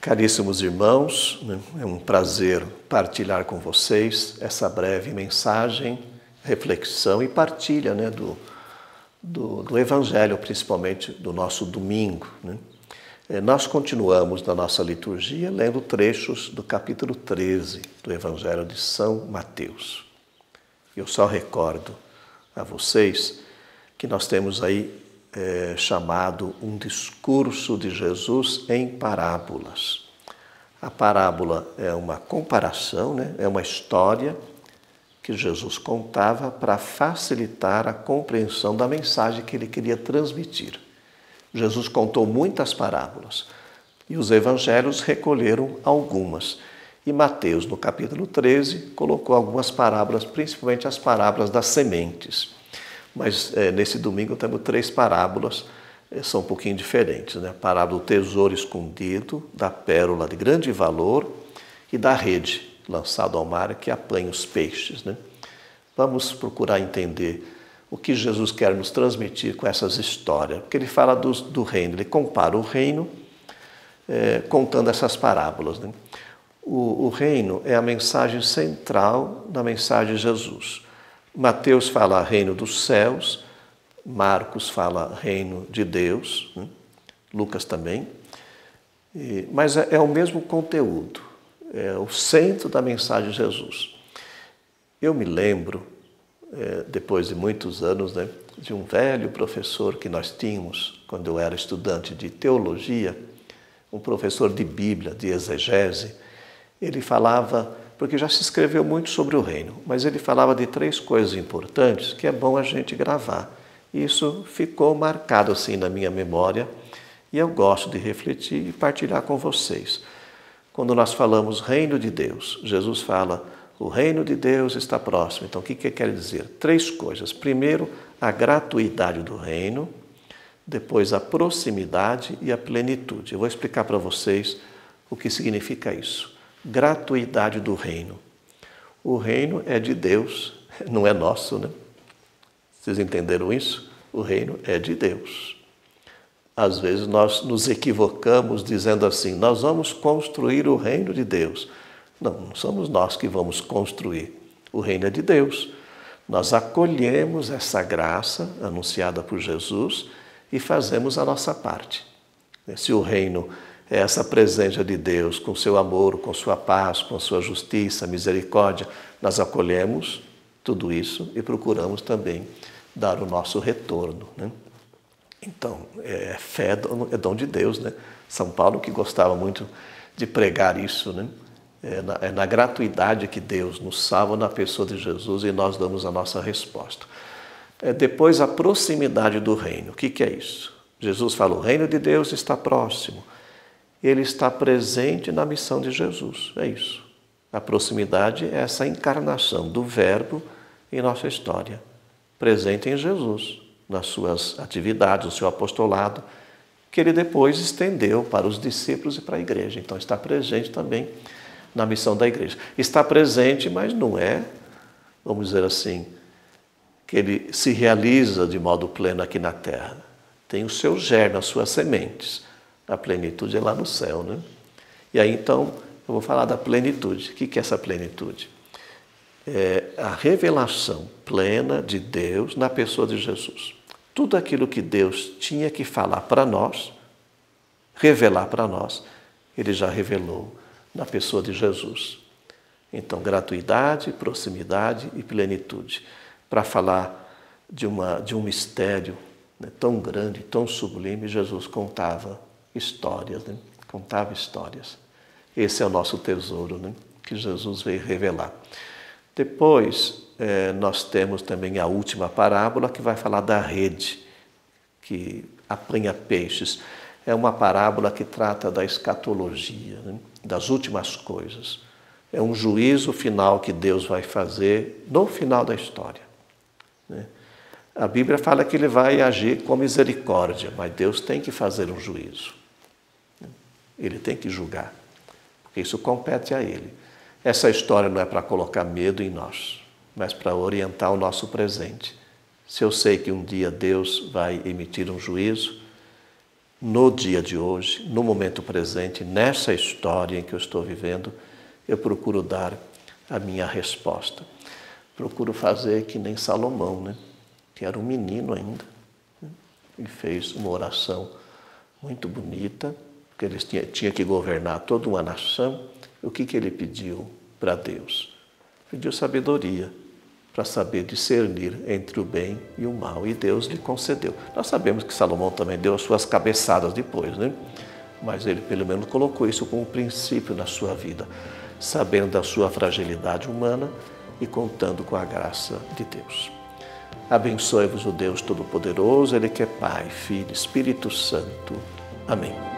Caríssimos irmãos, é um prazer partilhar com vocês essa breve mensagem, reflexão e partilha do Evangelho, principalmente do nosso domingo. Nós continuamos na nossa liturgia lendo trechos do capítulo 13 do Evangelho de São Mateus. Eu só recordo a vocês que nós temos aí chamado um discurso de Jesus em parábolas. A parábola é uma comparação, é uma história que Jesus contava para facilitar a compreensão da mensagem que ele queria transmitir. Jesus contou muitas parábolas e os evangelhos recolheram algumas. E Mateus, no capítulo 13, colocou algumas parábolas, principalmente as parábolas das sementes. Mas nesse domingo temos 3 parábolas, são um pouquinho diferentes. A parábola do tesouro escondido, da pérola de grande valor e da rede lançada ao mar que apanha os peixes. Vamos procurar entender o que Jesus quer nos transmitir com essas histórias. Porque ele fala do reino, ele compara o reino contando essas parábolas. O reino é a mensagem central da mensagem de Jesus. Mateus fala reino dos céus, Marcos fala reino de Deus, Lucas também, mas é o mesmo conteúdo, é o centro da mensagem de Jesus. Eu me lembro, depois de muitos anos, de um velho professor que nós tínhamos, quando eu era estudante de teologia, um professor de Bíblia, de exegese. Ele falava, porque já se escreveu muito sobre o reino, mas ele falava de 3 coisas importantes que é bom a gente gravar. Isso ficou marcado assim na minha memória e eu gosto de refletir e partilhar com vocês. Quando nós falamos reino de Deus, Jesus fala, o reino de Deus está próximo. Então, o que quer dizer? 3 coisas. Primeiro, a gratuidade do reino, depois a proximidade e a plenitude. Eu vou explicar para vocês o que significa isso. Gratuidade do reino. O reino é de Deus, não é nosso, Vocês entenderam isso? O reino é de Deus. Às vezes nós nos equivocamos dizendo assim, nós vamos construir o reino de Deus. Não somos nós que vamos construir. O reino é de Deus. Nós acolhemos essa graça anunciada por Jesus e fazemos a nossa parte. Se o reino é essa presença de Deus com seu amor, com sua paz, com sua justiça, misericórdia, nós acolhemos tudo isso e procuramos também dar o nosso retorno. Então, fé é dom de Deus. São Paulo que gostava muito de pregar isso. É na gratuidade que Deus nos salva na pessoa de Jesus e nós damos a nossa resposta. Depois, a proximidade do reino. O que é isso? Jesus fala, o reino de Deus está próximo. Ele está presente na missão de Jesus. É isso. A proximidade é essa encarnação do Verbo em nossa história. Presente em Jesus, nas suas atividades, no seu apostolado, que ele depois estendeu para os discípulos e para a igreja. Então, está presente também na missão da igreja. Está presente, mas não é, vamos dizer assim, que ele se realiza de modo pleno aqui na terra. Tem o seu germe, as suas sementes. A plenitude é lá no céu, E aí, então, eu vou falar da plenitude. O que é essa plenitude? É a revelação plena de Deus na pessoa de Jesus. Tudo aquilo que Deus tinha que falar para nós, revelar para nós, Ele já revelou na pessoa de Jesus. Então, gratuidade, proximidade e plenitude. Para falar de um mistério tão grande, tão sublime, Jesus contava histórias, Contava histórias. Esse é o nosso tesouro, que Jesus veio revelar. Depois, nós temos também a última parábola que vai falar da rede, que apanha peixes. É uma parábola que trata da escatologia, das últimas coisas. É um juízo final que Deus vai fazer no final da história. A Bíblia fala que ele vai agir com misericórdia, mas Deus tem que fazer um juízo. Ele tem que julgar, porque isso compete a Ele. Essa história não é para colocar medo em nós, mas para orientar o nosso presente. Se eu sei que um dia Deus vai emitir um juízo, no dia de hoje, no momento presente, nessa história em que eu estou vivendo, eu procuro dar a minha resposta. Procuro fazer que nem Salomão, né? Que era um menino ainda, né? E fez uma oração muito bonita, porque ele tinha que governar toda uma nação. O que ele pediu para Deus? Pediu sabedoria para saber discernir entre o bem e o mal, e Deus lhe concedeu. Nós sabemos que Salomão também deu as suas cabeçadas depois, né? Mas ele pelo menos colocou isso como um princípio na sua vida, sabendo da sua fragilidade humana e contando com a graça de Deus. Abençoe-vos o Deus Todo-Poderoso, Ele que é Pai, Filho, Espírito Santo. Amém.